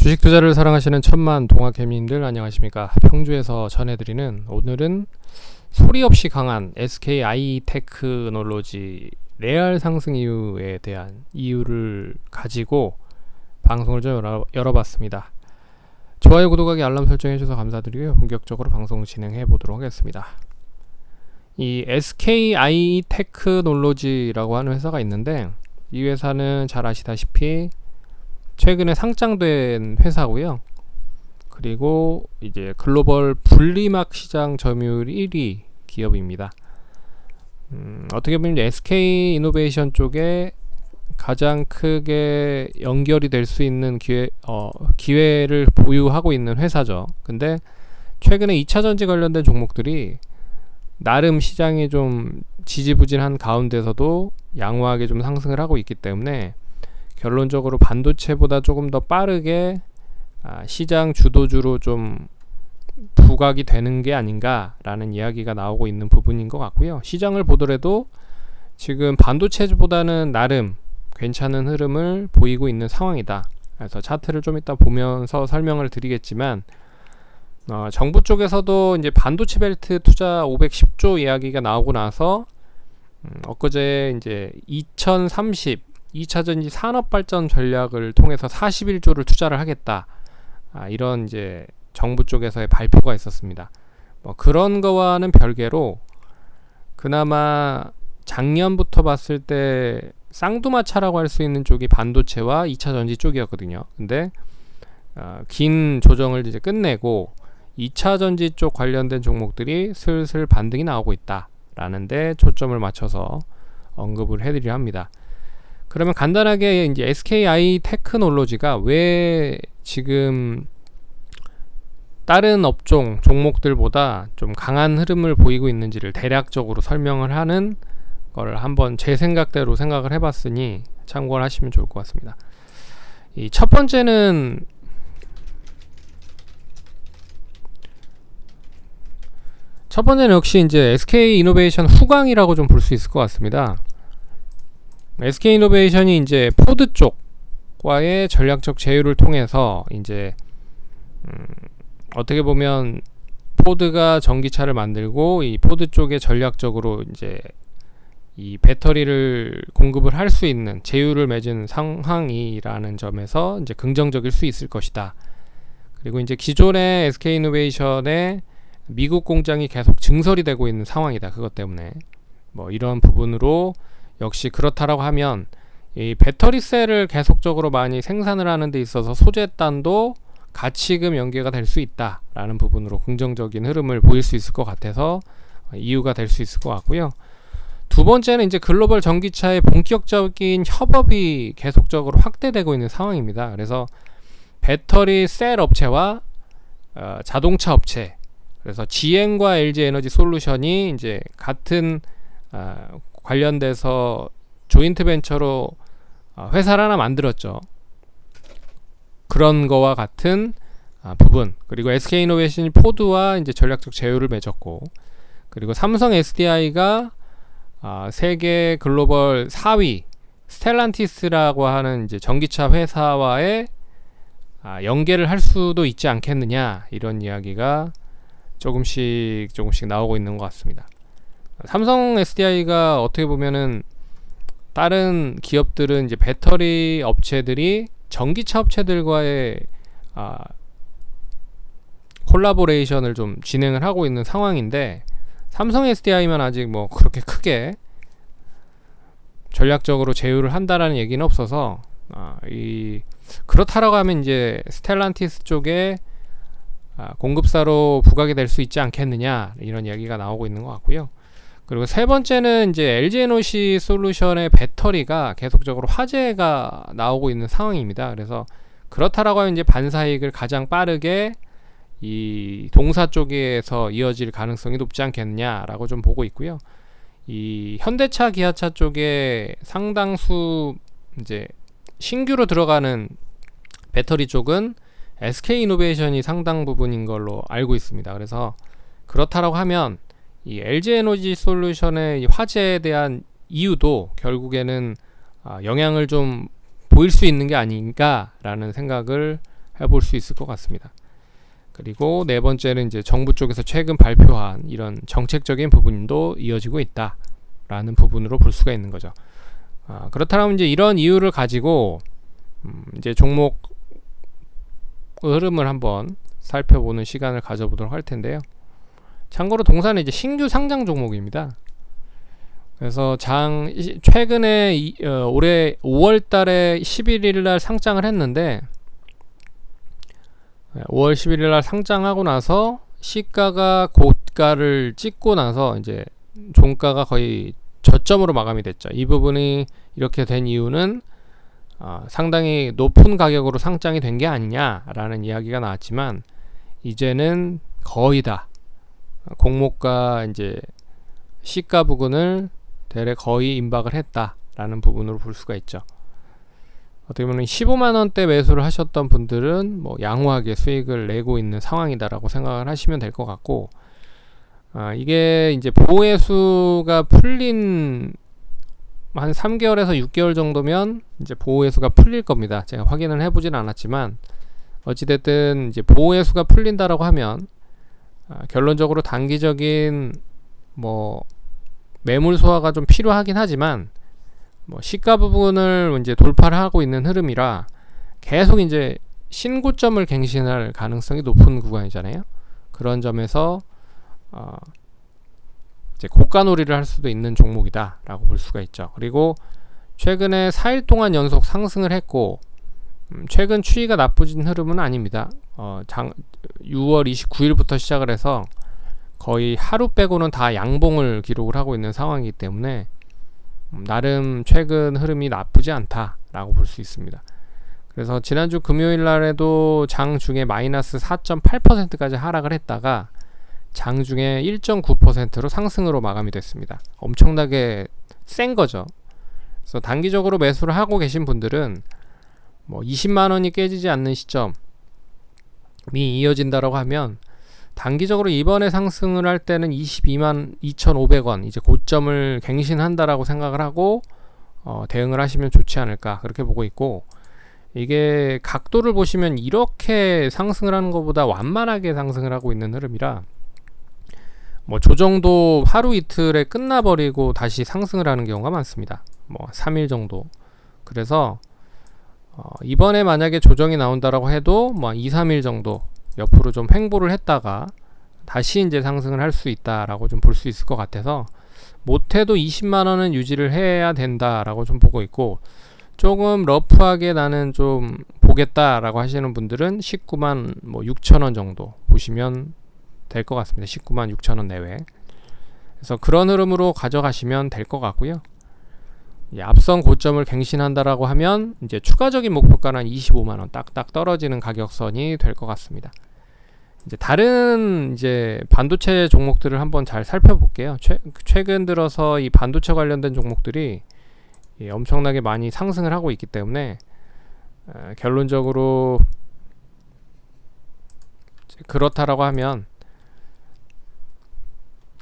주식 투자를 사랑하시는 천만 동학개미인들 안녕하십니까. 평주에서 전해드리는 오늘은 소리 없이 강한 SKI 테크놀로지 레알 상승 이유에 대한 이유를 가지고 방송을 좀 열어봤습니다. 좋아요, 구독하기, 알람 설정해주셔서 감사드리고요. 본격적으로 방송 진행해 보도록 하겠습니다. 이 SKI 테크놀로지라고 하는 회사가 있는데, 이 회사는 잘 아시다시피 최근에 상장된 회사고요. 그리고 이제 글로벌 분리막 시장 점유율 1위 기업입니다. 어떻게 보면 SK 이노베이션 쪽에 가장 크게 연결이 될 수 있는 기회를 보유하고 있는 회사죠. 근데 최근에 2차전지 관련된 종목들이 나름 시장이 좀 지지부진한 가운데서도 양호하게 좀 상승을 하고 있기 때문에 결론적으로 반도체보다 조금 더 빠르게 시장 주도주로 좀 부각이 되는 게 아닌가라는 이야기가 나오고 있는 부분인 것 같고요. 시장을 보더라도 지금 반도체보다는 나름 괜찮은 흐름을 보이고 있는 상황이다. 그래서 차트를 좀 이따 보면서 설명을 드리겠지만, 정부 쪽에서도 이제 반도체 벨트 투자 510조 이야기가 나오고 나서 엊그제 이제 2030 2차전지 산업발전 전략을 통해서 41조를 투자를 하겠다, 이런 이제 정부 쪽에서의 발표가 있었습니다. 그런 거와는 별개로 그나마 작년부터 봤을 때 쌍두마차라고 할 수 있는 쪽이 반도체와 2차전지 쪽이었거든요. 근데 긴 조정을 이제 끝내고 2차전지 쪽 관련된 종목들이 슬슬 반등이 나오고 있다라는 데 초점을 맞춰서 언급을 해드리려 합니다. 그러면 간단하게 이제 SKI 테크놀로지가 왜 지금 다른 업종 종목들보다 좀 강한 흐름을 보이고 있는지를 대략적으로 설명을 하는 걸 한번 제 생각대로 생각을 해봤으니 참고를 하시면 좋을 것 같습니다. 이 첫 번째는 역시 이제 SK 이노베이션 후광이라고 좀 볼 수 있을 것 같습니다. SK 이노베이션이 이제 포드 쪽과의 전략적 제휴를 통해서 이제 어떻게 보면 포드가 전기차를 만들고 이 포드 쪽에 전략적으로 이제 이 배터리를 공급을 할 수 있는 제휴를 맺은 상황이라는 점에서 이제 긍정적일 수 있을 것이다. 그리고 이제 기존의 SK 이노베이션의 미국 공장이 계속 증설이 되고 있는 상황이다. 그것 때문에 이런 부분으로 역시 그렇다라고 하면 이 배터리 셀을 계속적으로 많이 생산을 하는 데 있어서 소재단도 가치금 연계가 될 수 있다라는 부분으로 긍정적인 흐름을 보일 수 있을 것 같아서 이유가 될 수 있을 것 같고요. 두 번째는 이제 글로벌 전기차의 본격적인 협업이 계속적으로 확대되고 있는 상황입니다. 그래서 배터리 셀 업체와 자동차 업체, 그래서 GM과 LG 에너지 솔루션이 이제 같은 관련돼서 조인트 벤처로 회사를 하나 만들었죠. 그런 거와 같은 부분. 그리고 SK 이노베이션이 포드와 이제 전략적 제휴를 맺었고, 그리고 삼성 SDI가 세계 글로벌 4위 스텔란티스라고 하는 이제 전기차 회사와의 연계를 할 수도 있지 않겠느냐, 이런 이야기가 조금씩 나오고 있는 것 같습니다. 삼성 SDI가 어떻게 보면은 다른 기업들은 이제 배터리 업체들이 전기차 업체들과의 콜라보레이션을 좀 진행을 하고 있는 상황인데, 삼성 SDI만 아직 그렇게 크게 전략적으로 제휴를 한다라는 얘기는 없어서 그렇다라고 하면 이제 스텔란티스 쪽에 공급사로 부각이 될 수 있지 않겠느냐, 이런 이야기가 나오고 있는 것 같고요. 그리고 세 번째는 이제 LG 에너지 솔루션의 배터리가 계속적으로 화제가 나오고 있는 상황입니다. 그래서 그렇다라고 하면 이제 반사이익을 가장 빠르게 이 동사 쪽에서 이어질 가능성이 높지 않겠느냐라고 좀 보고 있고요. 이 현대차, 기아차 쪽에 상당수 이제 신규로 들어가는 배터리 쪽은 SK 이노베이션이 상당 부분인 걸로 알고 있습니다. 그래서 그렇다라고 하면 이 LG 에너지 솔루션의 이 화제에 대한 이유도 결국에는 영향을 좀 보일 수 있는 게 아닌가라는 생각을 해볼 수 있을 것 같습니다. 그리고 네 번째는 이제 정부 쪽에서 최근 발표한 이런 정책적인 부분도 이어지고 있다라는 부분으로 볼 수가 있는 거죠. 그렇다면 이제 이런 이유를 가지고 이제 종목 흐름을 한번 살펴보는 시간을 가져보도록 할 텐데요. 참고로 동사는 이제 신규 상장 종목입니다. 그래서 최근에 올해 5월달에 11일날 상장을 했는데 5월 11일날 상장하고 나서 시가가 고가를 찍고 나서 이제 종가가 거의 저점으로 마감이 됐죠. 이 부분이 이렇게 된 이유는 상당히 높은 가격으로 상장이 된 게 아니냐라는 이야기가 나왔지만 이제는 거의 다 공모가 이제 시가 부근을 대략 거의 임박을 했다라는 부분으로 볼 수가 있죠. 어떻게 보면 15만원대 매수를 하셨던 분들은 뭐 양호하게 수익을 내고 있는 상황이다라고 생각을 하시면 될 것 같고, 이게 이제 보호해수가 풀린 한 3개월에서 6개월 정도면 이제 보호해수가 풀릴 겁니다. 제가 확인을 해보진 않았지만 어찌됐든 이제 보호해수가 풀린다라고 하면 결론적으로 단기적인 뭐 매물 소화가 좀 필요하긴 하지만 뭐 시가 부분을 이제 돌파를 하고 있는 흐름이라 계속 이제 신고점을 갱신할 가능성이 높은 구간이잖아요. 그런 점에서 이제 고가놀이를 할 수도 있는 종목이다라고 볼 수가 있죠. 그리고 최근에 4일 동안 연속 상승을 했고 최근 추이가 나쁘진 흐름은 아닙니다. 6월 29일부터 시작을 해서 거의 하루 빼고는 다 양봉을 기록을 하고 있는 상황이기 때문에 나름 최근 흐름이 나쁘지 않다라고 볼 수 있습니다. 그래서 지난주 금요일 날에도 장중에 마이너스 4.8%까지 하락을 했다가 장중에 1.9%로 상승으로 마감이 됐습니다. 엄청나게 센 거죠. 그래서 단기적으로 매수를 하고 계신 분들은 뭐 20만원이 깨지지 않는 시점이 이어진다라고 하면 단기적으로 이번에 상승을 할 때는 22만 2,500원 이제 고점을 갱신한다라고 생각을 하고 대응을 하시면 좋지 않을까 그렇게 보고 있고, 이게 각도를 보시면 이렇게 상승을 하는 것보다 완만하게 상승을 하고 있는 흐름이라 뭐 조정도 하루 이틀에 끝나버리고 다시 상승을 하는 경우가 많습니다. 뭐 3일 정도. 그래서 이번에 만약에 조정이 나온다라고 해도 뭐 2, 3일 정도 옆으로 좀 횡보를 했다가 다시 이제 상승을 할 수 있다라고 좀 볼 수 있을 것 같아서 못해도 20만원은 유지를 해야 된다라고 좀 보고 있고, 조금 러프하게 나는 좀 보겠다라고 하시는 분들은 19만 뭐 6천원 정도 보시면 될 것 같습니다. 19만 6천원 내외. 그래서 그런 흐름으로 가져가시면 될 것 같고요. 앞선 고점을 갱신한다라고 하면 이제 추가적인 목표가는 25만원 딱딱 떨어지는 가격선이 될 것 같습니다. 이제 다른 이제 반도체 종목들을 한번 잘 살펴볼게요. 최근 들어서 이 반도체 관련된 종목들이 엄청나게 많이 상승을 하고 있기 때문에 결론적으로 그렇다라고 하면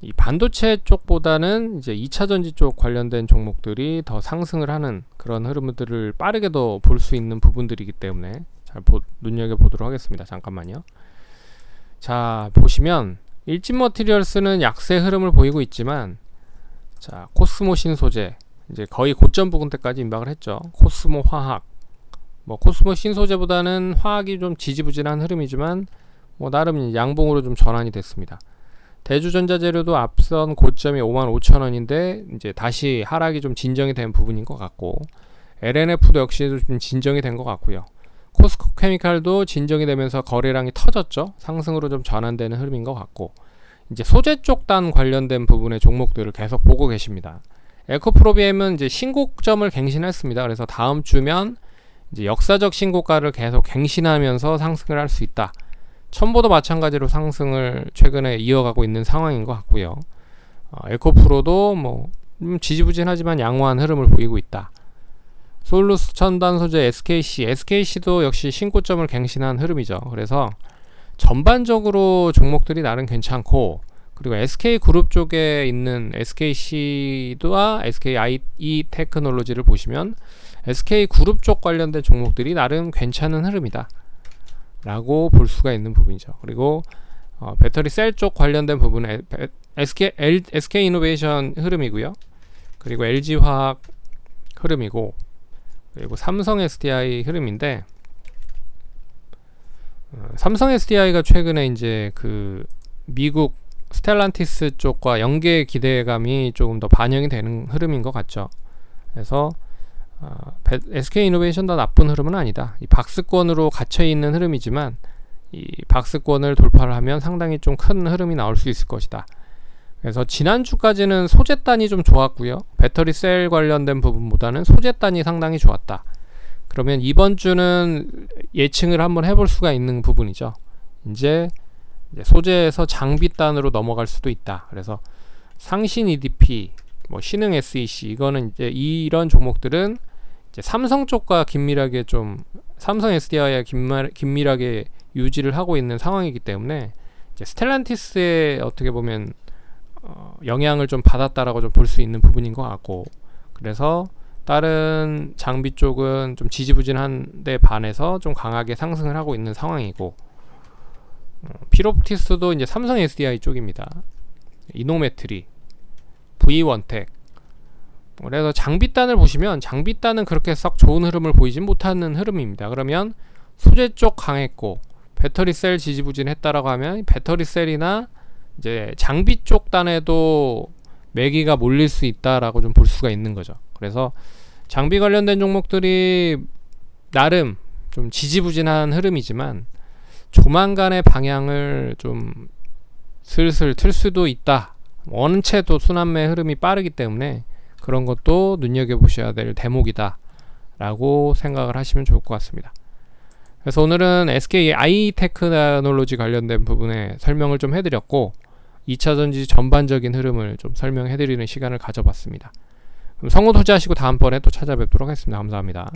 이 반도체 쪽보다는 이제 2차전지 쪽 관련된 종목들이 더 상승을 하는 그런 흐름들을 빠르게도 볼 수 있는 부분들이기 때문에 잘 눈여겨보도록 하겠습니다. 잠깐만요. 자, 보시면 일진머티리얼스는 약세 흐름을 보이고 있지만, 자, 코스모 신소재 이제 거의 고점 부근대까지 임박을 했죠. 코스모 화학, 뭐 코스모 신소재보다는 화학이 좀 지지부진한 흐름이지만 뭐 나름 양봉으로 좀 전환이 됐습니다. 대주전자재료도 앞선 고점이 55,000원인데 이제 다시 하락이 좀 진정이 된 부분인 것 같고, LNF도 역시 좀 진정이 된 것 같고요. 코스코 케미칼도 진정이 되면서 거래량이 터졌죠. 상승으로 좀 전환되는 흐름인 것 같고, 이제 소재 쪽 단 관련된 부분의 종목들을 계속 보고 계십니다. 에코프로비엠은 이제 신고점을 갱신했습니다. 그래서 다음 주면 이제 역사적 신고가를 계속 갱신하면서 상승을 할 수 있다. 첨보도 마찬가지로 상승을 최근에 이어가고 있는 상황인 것 같고요. 에코프로도 뭐 지지부진하지만 양호한 흐름을 보이고 있다. 솔루스 첨단 소재 SKC도 역시 신고점을 갱신한 흐름이죠. 그래서 전반적으로 종목들이 나름 괜찮고, 그리고 SK그룹 쪽에 있는 SKC와 SKIE 테크놀로지를 보시면 SK그룹 쪽 관련된 종목들이 나름 괜찮은 흐름이다. 라고 볼 수가 있는 부분이죠. 그리고 배터리 셀 쪽 관련된 부분은 SK 이노베이션 흐름이고요. 그리고 LG화학 흐름이고, 그리고 삼성 SDI 흐름인데, 삼성 SDI가 최근에 이제 그 미국 스텔란티스 쪽과 연계 기대감이 조금 더 반영이 되는 흐름인 것 같죠. 그래서 SK 이노베이션도 나쁜 흐름은 아니다. 이 박스권으로 갇혀 있는 흐름이지만 이 박스권을 돌파를 하면 상당히 좀 큰 흐름이 나올 수 있을 것이다. 그래서 지난주까지는 소재단이 좀 좋았고요. 배터리 셀 관련된 부분보다는 소재단이 상당히 좋았다. 그러면 이번 주는 예측을 한번 해볼 수가 있는 부분이죠. 이제 소재에서 장비단으로 넘어갈 수도 있다. 그래서 상신 EDP, 뭐 신흥 SEC, 이거는 이제 이런 종목들은 이제 삼성 쪽과 긴밀하게 좀, 삼성 SDI와 긴밀하게 유지를 하고 있는 상황이기 때문에 이제 스텔란티스에 어떻게 보면 영향을 좀 받았다라고 좀 볼 수 있는 부분인 것 같고, 그래서 다른 장비 쪽은 좀 지지부진한 데 반해서 좀 강하게 상승을 하고 있는 상황이고, 피롭티스도 이제 삼성 SDI 쪽입니다. 이노메트리, V원텍. 그래서 장비단을 보시면 장비단은 그렇게 썩 좋은 흐름을 보이진 못하는 흐름입니다. 그러면 소재 쪽 강했고 배터리 셀 지지부진했다라고 하면 배터리 셀이나 이제 장비 쪽 단에도 매기가 몰릴 수 있다라고 좀 볼 수가 있는 거죠. 그래서 장비 관련된 종목들이 나름 좀 지지부진한 흐름이지만 조만간의 방향을 좀 슬슬 틀 수도 있다. 원체도 순환매 흐름이 빠르기 때문에 그런 것도 눈여겨보셔야 될 대목이다 라고 생각을 하시면 좋을 것 같습니다. 그래서 오늘은 SK 이테크놀로지 관련된 부분에 설명을 좀 해드렸고, 2차전지 전반적인 흐름을 좀 설명해드리는 시간을 가져봤습니다. 그럼 성공 투자하시고 다음번에 또 찾아뵙도록 하겠습니다. 감사합니다.